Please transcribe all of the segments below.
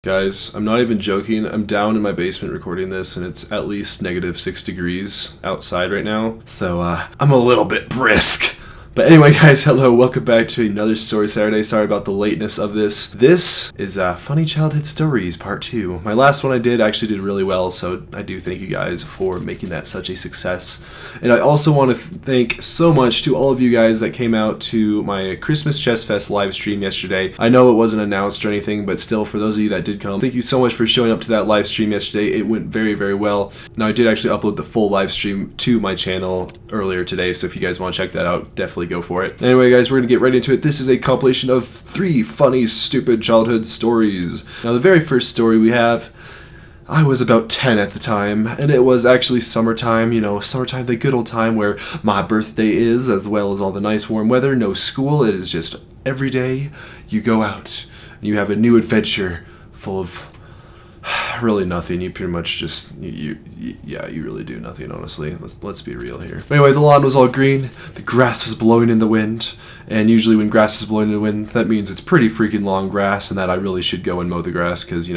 Guys, I'm not even joking. I'm down in my basement recording this, and it's at least -6 degrees outside right now. So, I'm a little bit brisk. But anyway, guys, hello. Welcome back to another Story Saturday. Sorry about the lateness of this. This is Funny Childhood Stories Part 2. My last one I did actually did really well, so I do thank you guys for making that such a success. And I also want to thank so much to all of you guys that came out to my Christmas Chess Fest live stream yesterday. I know it wasn't announced or anything, but still, for those of you that did come, thank you so much for showing up to that live stream yesterday. It went very, very well. Now, I did actually upload the full live stream to my channel earlier today, so if you guys want to check that out, definitely go for it. Anyway, guys, we're going to get right into it. This is a compilation of 3 funny, stupid childhood stories. Now, the very first story we have, I was about 10 at the time, and it was actually summertime, summertime, the good old time where my birthday is, as well as all the nice warm weather, no school. It is just every day you go out, and you have a new adventure full of really nothing. You pretty much just, you really do nothing, honestly. Let's be real here. Anyway, the lawn was all green, the grass was blowing in the wind, and usually when grass is blowing in the wind, that means it's pretty freaking long grass, and that I really should go and mow the grass, because,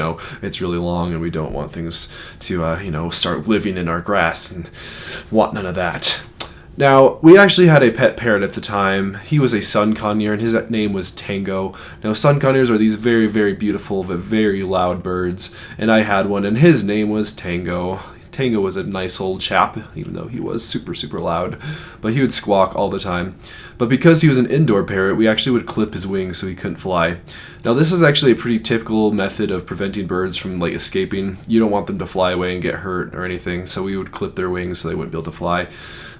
it's really long, and we don't want things to, start living in our grass, and want none of that. Now, we actually had a pet parrot at the time. He was a sun conure, and his name was Tango. Now, sun conures are these very, very beautiful but very loud birds, and I had one, and his name was Tango. Tango was a nice old chap, even though he was super, super loud, but he would squawk all the time. But because he was an indoor parrot, we actually would clip his wings so he couldn't fly. Now, this is actually a pretty typical method of preventing birds from, escaping. You don't want them to fly away and get hurt or anything, so we would clip their wings so they wouldn't be able to fly.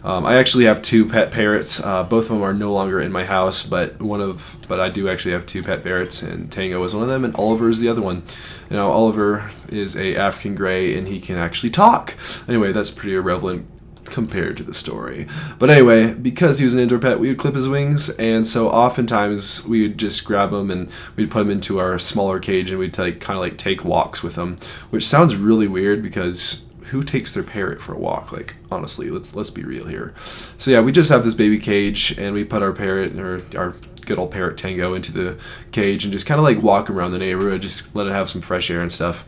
I actually have 2 pet parrots. Both of them are no longer in my house, but I do actually have 2 pet parrots, and Tango is one of them, and Oliver is the other one. Oliver is a African gray, and he can actually talk. Anyway, that's pretty irrelevant compared to the story. But anyway, because he was an indoor pet, we would clip his wings, and so oftentimes we would just grab him and we'd put him into our smaller cage, and we'd take walks with him, which sounds really weird because who takes their parrot for a walk? Honestly, let's be real here. So yeah, we just have this baby cage, and we put our parrot, or our good old parrot Tango, into the cage and just walk around the neighborhood, just let it have some fresh air and stuff.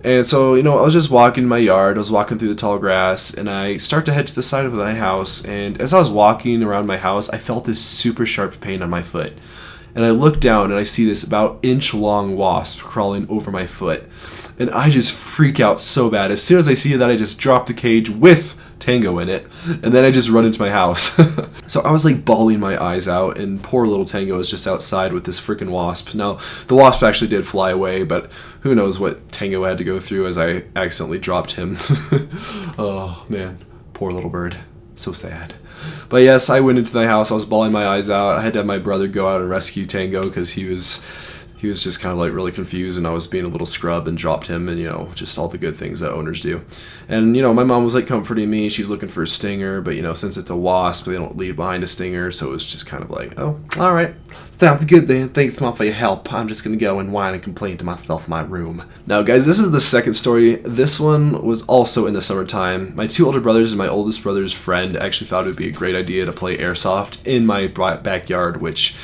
And so, I was just walking in my yard, I was walking through the tall grass, and I start to head to the side of my house, and as I was walking around my house, I felt this super sharp pain on my foot. And I look down, and I see this about inch-long wasp crawling over my foot. And I just freak out so bad. As soon as I see that, I just drop the cage with Tango in it, and then I just run into my house. So I was bawling my eyes out, and poor little Tango is just outside with this freaking wasp. Now, the wasp actually did fly away, but who knows what Tango had to go through as I accidentally dropped him. Oh, man. Poor little bird. So sad. But yes, I went into my house. I was bawling my eyes out. I had to have my brother go out and rescue Tango because he was just really confused, and I was being a little scrub and dropped him, and just all the good things that owners do. And my mom was comforting me. She's looking for a stinger, but since it's a wasp, they don't leave behind a stinger, so it was just oh, all right, sounds good then. Thanks, Mom, for your help. I'm just gonna go and whine and complain to myself in my room. Now, guys, this is the second story. This one was also in the summertime. My 2 older brothers and my oldest brother's friend actually thought it would be a great idea to play airsoft in my backyard, which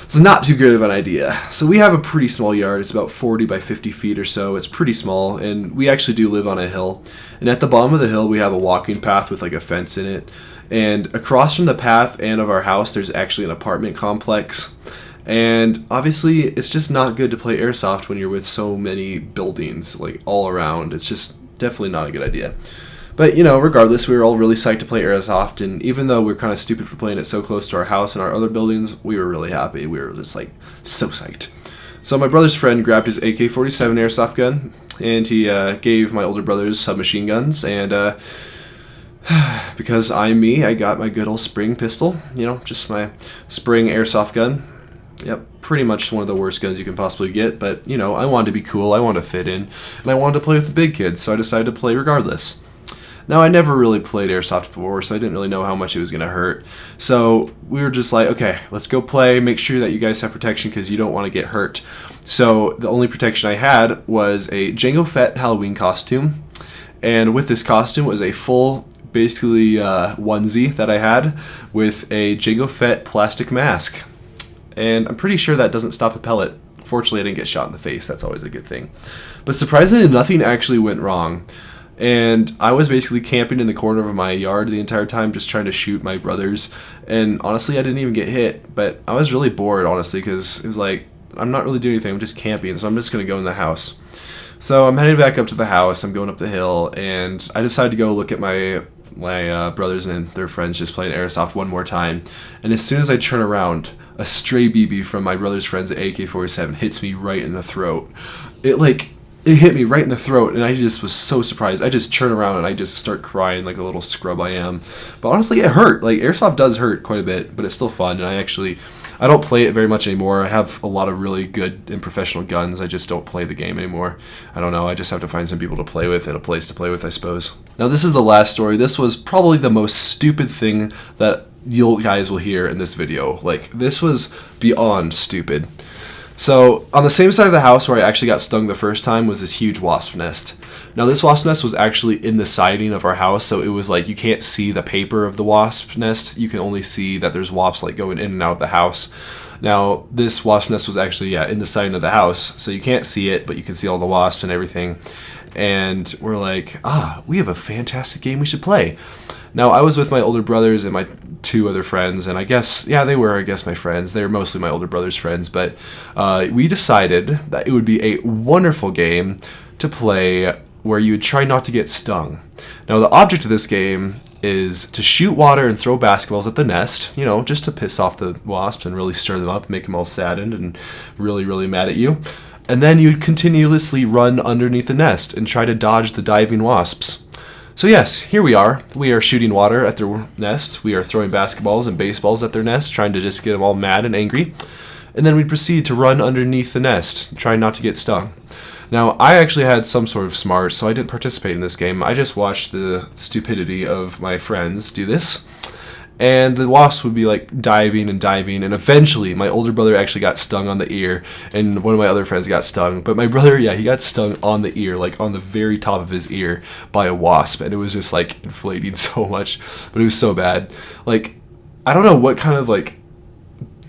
it's not too good of an idea. So we have a pretty small yard. It's about 40 by 50 feet or so. It's pretty small, and we actually do live on a hill. And at the bottom of the hill, we have a walking path with a fence in it. And across from the path and of our house, there's actually an apartment complex. And obviously, it's just not good to play airsoft when you're with so many buildings all around. It's just definitely not a good idea. But, regardless, we were all really psyched to play airsoft, and even though we're kind of stupid for playing it so close to our house and our other buildings, we were really happy. We were just, so psyched. So my brother's friend grabbed his AK-47 airsoft gun, and he gave my older brothers submachine guns, and because I'm me, I got my good old spring pistol, just my spring airsoft gun. Yep, pretty much one of the worst guns you can possibly get, but, I wanted to be cool, I wanted to fit in, and I wanted to play with the big kids, so I decided to play regardless. Now, I never really played airsoft before, so I didn't really know how much it was going to hurt. So we were just okay, let's go play. Make sure that you guys have protection because you don't want to get hurt. So the only protection I had was a Jango Fett Halloween costume. And with this costume was a full, basically, onesie that I had with a Jango Fett plastic mask. And I'm pretty sure that doesn't stop a pellet Fortunately, I didn't get shot in the face. That's always a good thing. But surprisingly, nothing actually went wrong. And I was basically camping in the corner of my yard the entire time, just trying to shoot my brothers. And honestly, I didn't even get hit. But I was really bored, honestly, because it was like, I'm not really doing anything. I'm just camping, so I'm just going to go in the house. So I'm heading back up to the house. I'm going up the hill, and I decided to go look at my brothers and their friends just playing airsoft one more time. And as soon as I turn around, a stray BB from my brother's friend's AK-47 hits me right in the throat. It hit me right in the throat, and I just was so surprised. I just turn around and I just start crying like a little scrub I am. But honestly, it hurt. Like, airsoft does hurt quite a bit, but it's still fun. And I don't play it very much anymore. I have a lot of really good and professional guns. I just don't play the game anymore. I don't know. I just have to find some people to play with and a place to play with, I suppose. Now, this is the last story. This was probably the most stupid thing that you guys will hear in this video. Like, this was beyond stupid. So, on the same side of the house where I actually got stung the first time was this huge wasp nest. Now, this wasp nest was actually in the siding of our house, so it was like you can't see the paper of the wasp nest. You can only see that there's wasps like going in and out of the house. Now, this wasp nest was actually, in the siding of the house, so you can't see it, but you can see all the wasps and everything. And we're like, we have a fantastic game we should play. Now, I was with my older brothers and my 2 other friends, and they were my friends. They were mostly my older brother's friends, but we decided that it would be a wonderful game to play where you would try not to get stung. Now, the object of this game is to shoot water and throw basketballs at the nest, just to piss off the wasps and really stir them up, make them all saddened and really, really mad at you. And then you'd continuously run underneath the nest and try to dodge the diving wasps. So yes, here we are. We are shooting water at their nest. We are throwing basketballs and baseballs at their nest, trying to just get them all mad and angry. And then we proceed to run underneath the nest, trying not to get stung. Now, I actually had some sort of smarts, so I didn't participate in this game. I just watched the stupidity of my friends do this. And the wasps would be like diving, and eventually my older brother actually got stung on the ear, and one of my other friends got stung. But my brother, he got stung on the ear, like on the very top of his ear by a wasp, and it was just like inflating so much, but it was so bad. Like, I don't know what kind of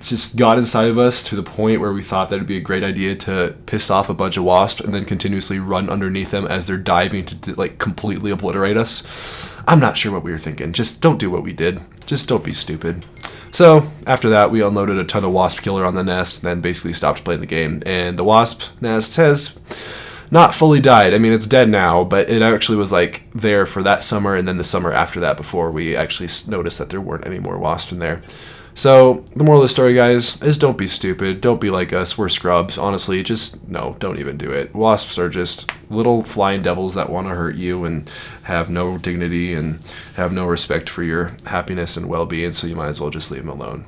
just got inside of us to the point where we thought that it'd be a great idea to piss off a bunch of wasps and then continuously run underneath them as they're diving to completely obliterate us. I'm not sure what we were thinking. Just don't do what we did. Just don't be stupid. So, after that, we unloaded a ton of wasp killer on the nest, and then basically stopped playing the game. And the wasp nest has not fully died. I mean, it's dead now, but it actually was there for that summer and then the summer after that before we actually noticed that there weren't any more wasps in there. So, the moral of the story, guys, is don't be stupid. Don't be like us. We're scrubs. Honestly, don't even do it. Wasps are just little flying devils that want to hurt you and have no dignity and have no respect for your happiness and well-being, so you might as well just leave them alone.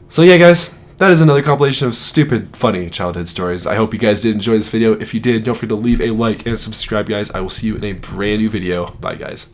So, yeah, guys, that is another compilation of stupid, funny childhood stories. I hope you guys did enjoy this video. If you did, don't forget to leave a like and subscribe, guys. I will see you in a brand new video. Bye, guys.